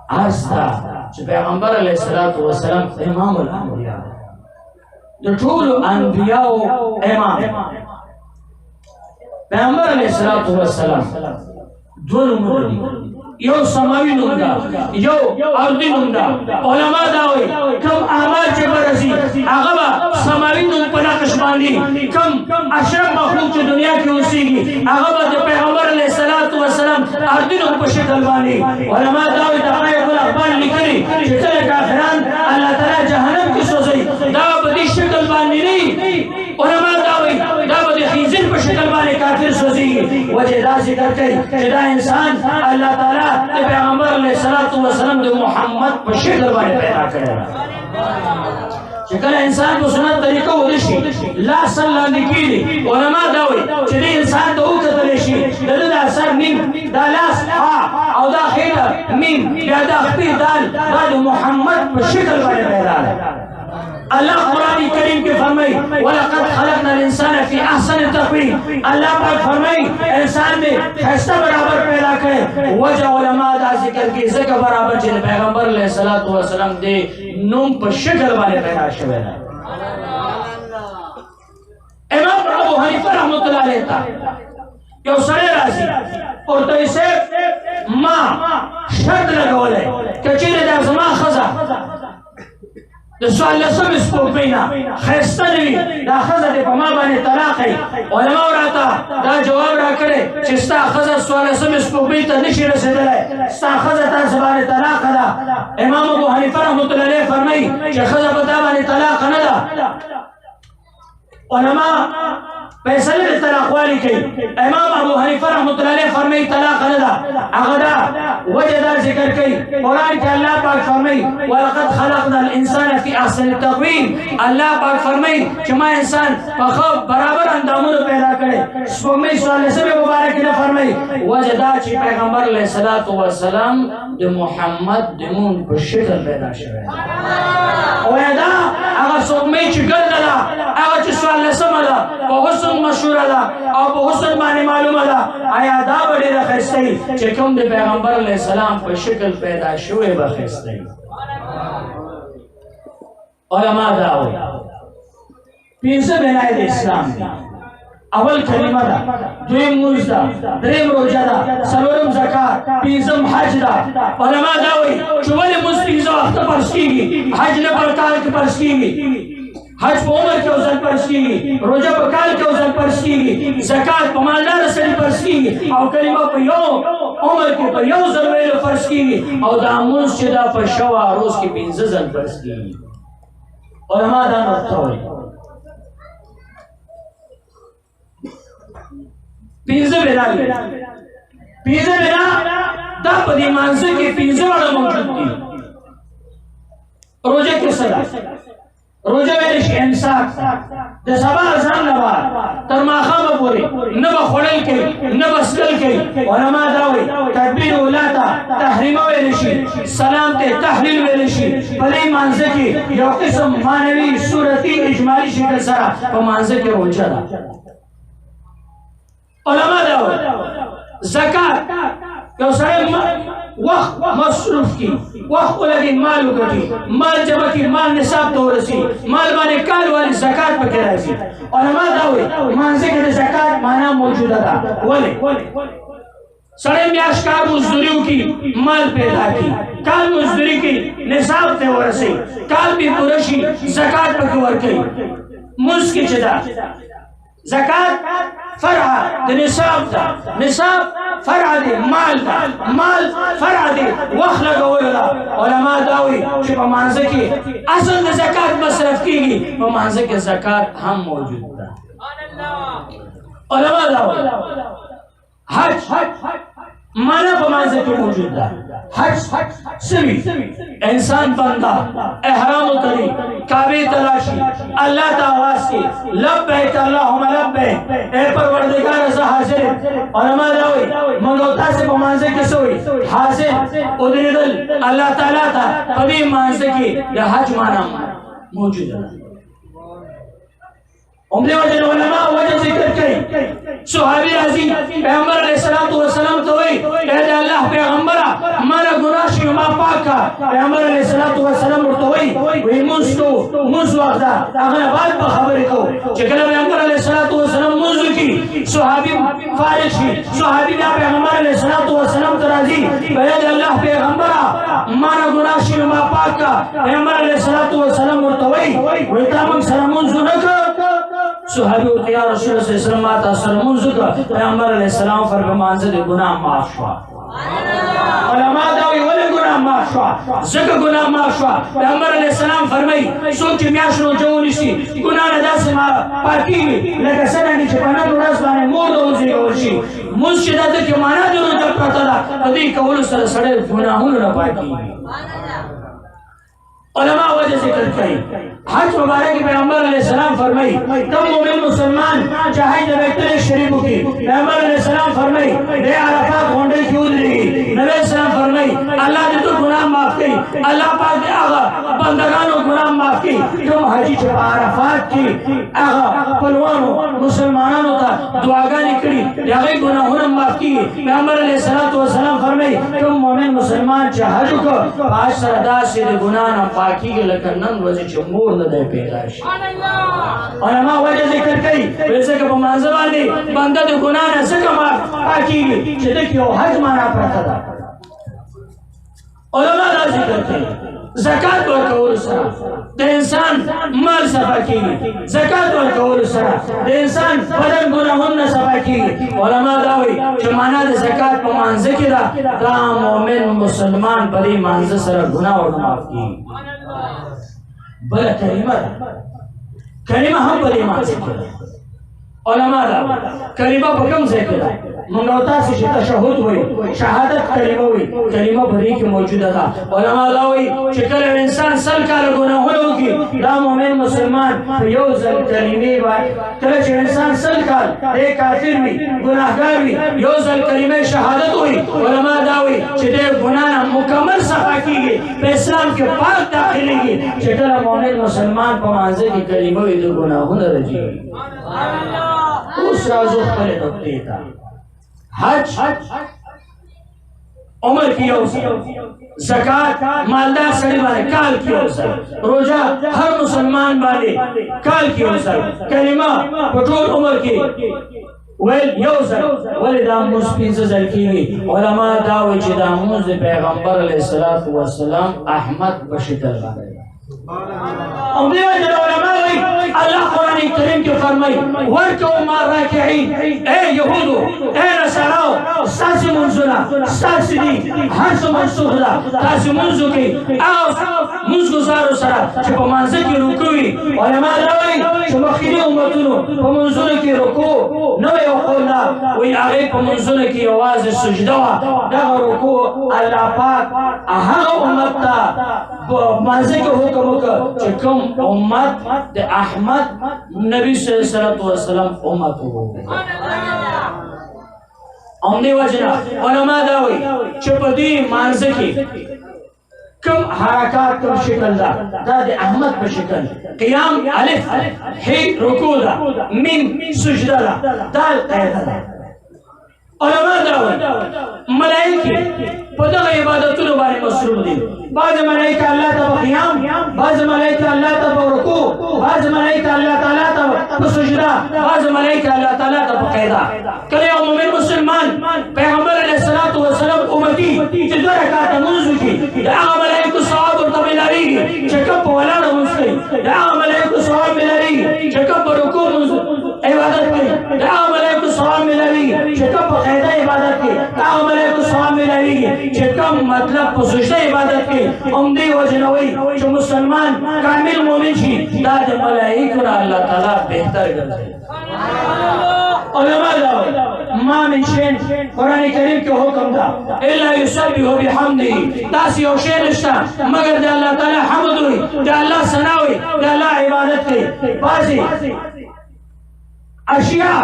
آستا چې پیغمبر علیه الصلاۃ والسلام امام الانبیاء د ټولو انبیاءو امام پیغمبر علیه الصلاۃ والسلام دوه نومونه یو سماوي نوم ده یو ارضي نوم ده علما دا وایي کوم اعمال چې برسي هغه به سماوي نوم په نقش باندې کوم اشرف مخلوق چې دنیا کې اوسېږي هغه به د پیغمبر علیه الصلاۃ والسلام ارضي نوم په شکل باندې علما دا وایي دقایق الاخبار لیکلي چې کله کافران الله تعالی جهنم کې سوځي دا په دې شکل باندې نه علما دا وایي دا به د خنزیر په شکل باندې کافر سوځي وجه دا ذکر کوي چې دا انسان الله تعالی د پیغمبر علیه الصلاۃ والسلام د محمد په شکل باندې پیدا کړی چې کله انسان په سنت طریقه ورشي لاس لاندې کېږي علما دا وایي چې د انسان ته وکتلی شي د ده د اثر نیم دا لاس او دا خېټه میم بیا دا خپې دال دا د محمد په شکل باندې پیدا ده اللہ قرآن کریم کے فرمائی وَلَقَدْ خَلَقْنَا الْإِنسَانَ فِي أَحْسَنِ تَقْوِيمٍ اللہ پاک فرمائی انسان میں خیستہ برابر پیدا کرے وجہ علماء دا ذکر کی ذکر برابر چیز پیغمبر علیہ السلام دے نوم پر شکل والے پیدا شوئے امام ابو حنیفہ رحمت اللہ علیہ تا کہ وہ سڑے راضی اور تو اسے ماں شرط لگولے کہ چیرے دا زمان خزا د سوال لسم سپوږمینا خیسته نوي دا ښځه دې په ما باندې طلاق ای علماو راته دا جواب راکړی چې ستا ښځه سوال لسم سپوږمۍ ته نشي رسېدلی ستا ښځه تاسې باندې طلاقه ده امام ابو حنیفه رحمت الله علیه فرمایي چې ښځه په تا باندې طلاقه نه ده علما فیصله د طلاق والی کوي امام ابو حنیفه رحمت الله علیه فرمایي طلاق نه ده هغه دا وجه دا ذکر کوي قرآن کې الله پاک فرمایي ولقد خلقنا الانسان فی احسن تقویم الله پاک فرمایي چې ما انسان په ښه برابر اندامونو پیدا کړی سپوږمۍ څوارلسمې مبارکې نه فرمایي وجه دا چې پیغمبر علیه الصلاۃ والسلام د محمد د نوم په شکل پیدا شوی وایه دا هغه سپوږمۍ چې ګرده ده هغه چې څوارلسمه ده په حسن مشهوره ده او په حسن باندې معلومه ده آیا دا به ډېره ښایسته وي چې کوم د پیغمبر علیه السلام په شکل پیدا شوی به ښایسته وي علما دا وایي پنځه بنای د اسلام دي اول کلمه ده دویم مونځ ده دریم روژه ده څلورم زکات پنځم حج ده علما دا وایي چې ولې مونځ پنځه وخته فرض کېږي حج نه په کال کې فرض کېږي حج په عمر کې اوزل فرض کېږي روژه په کال کې اوزل فرض کېږي زکات په مالدار سړي فرض کېږي او کلمه په یو عمر کې په یو ځل ویلو فرض کېږي او دا مونځ چې دا په شوه روز کې پنځه ځل فرض کېږي علما دا نقطه وایي پنځه بنا دا په دې مانځه کې پنځه واړه موجود دي روژه کې څه ده روژه ویلی شي امساک د سبا اذان نه بعد تر ماښامه پورې نه به خوړل کوي نه به څښل کوي علما دا وایي تکبیر اولا ته تحریمه ویلی شي سلام ته تحلیل ویلی شي په دې مانځه کې یو قسم معنوي صورتي اجمالي شکل سره په مانځه کې روژه ده علما دا وایي زکات یو سړی وخت مصروف کی وخت ولګي مال وګټي مال جمع کی مال نصاب ته ورسي مال باندې کال والی زکات پکې راځي علما دا وایي مانځه کې د زکات معنا موجوده ده ولې سړی میاشت کار مزدوري وکړي مال پیدا کړي کال مزدوري کې نصاب ته ورسي کال به پوره شي زکات پکې ورکړي مونځ کې چې ده زکات فرع د نصاب ده نصاب فرع دی مال ده مال فرع دی وخت لګولو ده علما دا وایي چې په مانځه کې اصل د زکات مصرف کېږي په مانځه کې زکات هم موجود ده علما دا وایي حج مانا په مانځه کې موجود ده حج سوي انسان بندا احرام اتری کعبه تلاشی اللہ تا آواز کی لبیک اللہم لبیک اے پروردگار ازا حاضر علماء داوئی منگوتا سے په مانځه کې سوئی حاضر ادریدل اللہ تعالی تا پدی مانځه کې د حج مانا موجود ده عمدے وجہ علماء وجہ ذکر کئی صحابی راضی پیغمبر علیہ السلام تو وئی اے اللہ پیغمبرہ مانا گناہ شیو ما پاک پیغمبر علیہ الصلوۃ والسلام ورتوي وی موږ وخت هغه بعد په خبرې کو چې کله پیغمبر علیہ الصلوۃ والسلام موږ کی صحابي فارغ شي صحابي بیا پیغمبر علیہ الصلوۃ والسلام ته راځي بیان الله پیغمبر ما نه ګناه شي ما پاکه پیغمبر علیہ الصلوۃ والسلام ورتوي وی تا موږ سره موږ نه صحابي او یا رسول الله صلی الله علیه وسلم تا سره موږ پیغمبر علیہ السلام فرمانځ دې ګناه معاف شو علماء دا وی ولې ګناه معاف شو څنګه ګناه معاف شو پیغمبر علیہ السلام فرمایي څوک چې میاشتو جوړ شي ګناه نه داسې ما پاکي لکه څنګه چې په نن ورځ باندې مور دوزي ورشي موږ چې دا کې معنا درو ته پته ده دې کول سره سره ګناهونه نه پاکي علماء وجہ ذکر کئی حج مبارک پیغمبر علیہ السلام فرمائی کم مومن مسلمان چاہے جب ایک شریف کی پیغمبر علیہ السلام فرمائی دے عرفات گھونڈے کیوں دے گی نبی السلام فرمائی اللہ نے تو گناہ معاف کی اللہ پاک دے آغا بندگانوں گناہ معاف کی تم حجی چپ عرفات کی آغا پلوانوں مسلمانانوں تا دعاگانی کری یاغی گناہوں معاف کی پیغمبر علیہ السلام فرمائی تم مومن مسلمان چاہے جو آج سردار سے گناہ نہ پاکی کے لکن نن وزی چمور نہ دے پیدا شي علماء وجہ ذکر کئی ویسے کہ بمانزبان دی بندہ دے گناہ نہ سکا پاکی گی چھتے کیوں حج مانا پرتا دا علماء دا ذکر کئی زکاة ورکول سرا دے انسان مال صفا کی گی زکاة ورکول سرا دے انسان بدن گناہن نہ صفا کی گی علماء داوی جو مانا دے زکاة پا مانزے کی دا مومن مسلمان پدی مانزے سرا گناہ اور معاف کی بلا کلمہ ہم بلی مانزے کی علماء دا کلمہ بکم سے کلا منگوتا سے تشہد ہوئی شہادت کلمہ ہوئی کلمہ بھری کی موجودہ تھا علماء دا ہوئی چکل انسان سل کا لگونا ہوگی دا مومن مسلمان یو زل کلمی بائی کلچ انسان سل کا دے کافر بھی گناہگار بھی یو زل کلمہ شہادت ہوئی علماء دا ہوئی چھتے گناہ مکمل صفا کی گئی پہ اسلام کے پاک داخلے گی چکل مومن مسلمان پمانزے کی کلمہ ہوئی دو گناہ ہونا رجی اس رازو پر نکتے تھا حج عمر کی اوزر زکاة مالدار سڑی بانے کال کی اوزر روجہ ہر مسلمان بانے کال کی اوزر کلمہ پٹول عمر کی ویل یوزر ولی دا موز پینز زل کی گئی علماء داوی چی دا موز پیغمبر علیہ السلام احمد بشکل بانے امدیوہ جل علماء وی اللہ قرآن کریم کی فرمائی ورکو ما راکعین اے یہودو اے نصاراو ساسی منزونا ساسی دی حرس منسوخ دا تاسی منزو کی آو منزگو زارو سرا چپا منزل کی رکوی علماء داوی چمخیلی امتونو پا منزول کی رکو نوی اقول دا وی آغی پا منزول کی آواز سجدوا دا رکو اللہ پاک احاق امتا منزل کی حکم چکم امت دے احمد نبی صلی اللہ علیہ وسلم امت ہو امدی وجنا علماء داوی چپدی مانزکی کم حرکات کم شکل دا دا دے احمد بشکل قیام الف ہی رکو دا میم سجدہ دا دال قیدہ دا علماء داوی ملائکی پدغ عبادتون بارے مصروف دی بعض ملائکہ اللہ تبا قیام بعض ملائکہ اللہ تبا رکوع بعض ملائکہ اللہ تعالیٰ تبا سجدہ بعض ملائکہ اللہ تعالیٰ تبا قیدہ کلے مومن مسلمان پیغمبر علیہ السلام امتی جدو رکعت منزو کی دعا ملائکہ صحاب ارتبی لاری چکب ولانا مسلم دعا ملائکہ صحاب ملاری چکب رکوع منزو عبادت کی دعا ملائکہ صحاب ملاری چکب قیدہ عبادت کی دعا ملائکہ صحاب ملاری چکب مطلب سجدہ عبادت کی امدی وجنوی جو مسلمان کامل مومن شی داد ملائکہ اللہ تعالیٰ بہتر کرتے علماء داوی ما من شین قرآن کریم کے حکم دا اللہ یسبیح بحمدی تاسی او شین اشتا مگر دے اللہ تعالیٰ حمد ہوئی دے اللہ ثناوی دے اللہ عبادت کی بازی اشیاء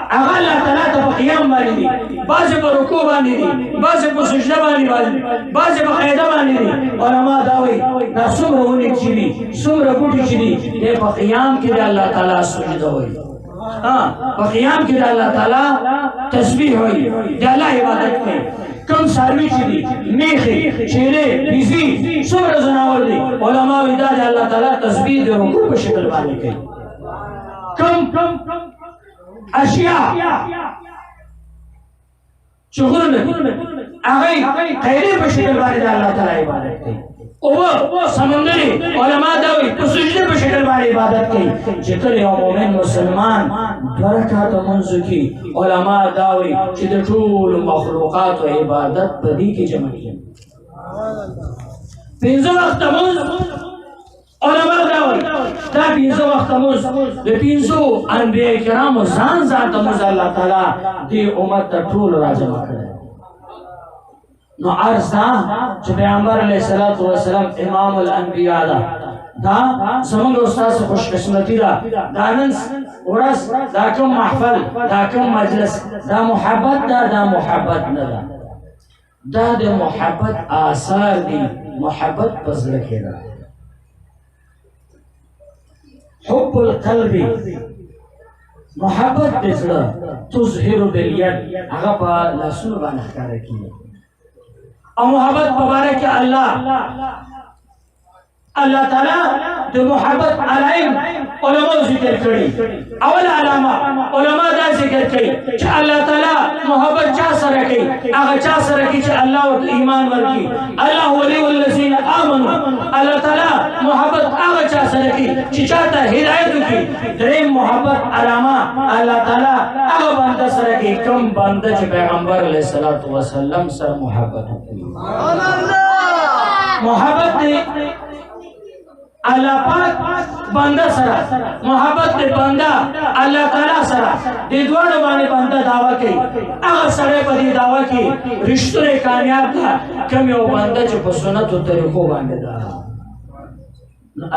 اگر اللہ تعالیٰ تبا قیام بانی دی بعض پر رکوع بانی دی بعض پر سجدہ بانی دی بعض پر قیدہ بانی دی علماء داوی نا سمر ہونے چلی سمر بوٹی چلی دے پا قیام کی دے اللہ تعالیٰ سجدہ ہوئی پا قیام کی دے اللہ تعالیٰ تسبیح ہوئی دے اللہ عبادت کی کم ساروی چې دي میخې چیرې بیزي څومره ځناور دي علما وایي دا د الله تعالی تسبیح د رکوع په شکل باندې کوي کم اشیاء چې غرونه هغه خیرې په شکل باندې د الله تعالی عبادت کوي اوبه سمندري علما دا وایي په سجدې په شکل باندې عبادت کوي چې کله یو مؤمن مسلمان دوه رکعاته لمونځ کوي علما دا وایي چې د ټولو مخلوقاتو عبادت په دې کې جمع کېږي پنځه وخته لمونځ علما دا وایي دا پنځه وخته لمونځ د پنځو انبیاء کرامو ځان ذاته لمونځ الله تعالی دې امت ته ټول راجمع کړی نو عرض دا چې پیغمبر علیه الصلاة والسلام امام الانبیاء دا زمونږ استاد خوش قسمتي ده دا نن ورځ دا کوم محفل دا کوم مجلس دا محبت ده دا محبت نه ده دا د محبت آثار دي محبت په زړه کې ده حب القلب محبت د زړه تظهر بالید هغه په لاسونو باندې ښکاره کېږي او محبت مبارک اللہ تعالی جو محبت علائم علماء ذکر کری اول علامہ علماء دا ذکر کری چا اللہ تعالی محبت چا سرکی آغا چا سرکی چا اللہ و ایمان ورکی اللہ ولی والذین آمنوا اللہ تعالی محبت آغا چا سرکی چا چاہتا ہدایت کی دریم محبت علامہ اللہ تعالی آغا بندہ سرکی کم بندہ چا پیغمبر علیہ السلام سر محبت محبت دے اللہ پاک بندہ سرا محبت دے بندہ اللہ تعالی سرا دے دوڑ بانے بندہ دعویٰ کی اگر سڑے پا دی دعویٰ کی رشتہ نے کامیاب تھا کمی وہ بندہ جو پسنت و طریقوں بانے دا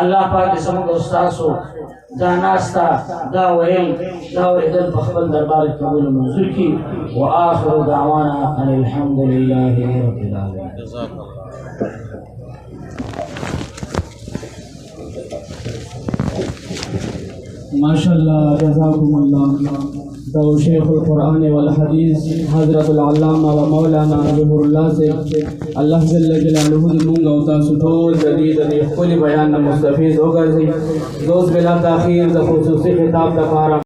اللہ پاک دے سمک استاسو دا ناستا دا ویل دا ویدل بخبل دربار قبول منظور کی وآخر دعوانا ان الحمدللہ رب العالمين माशाअल्लाह जज़ाकुमुल्लाह तो शेख कुरान वल हदीस हज़रत अल्लामा व मौलाना ज़हुरुल्लाह से अल्लाह जल्ल जलालुहु मुंगा उता सुठोर जदीद ने कुल बयान मुस्तफीज होकर दोस्त बिला ताखीर द खुसूसी खिताब द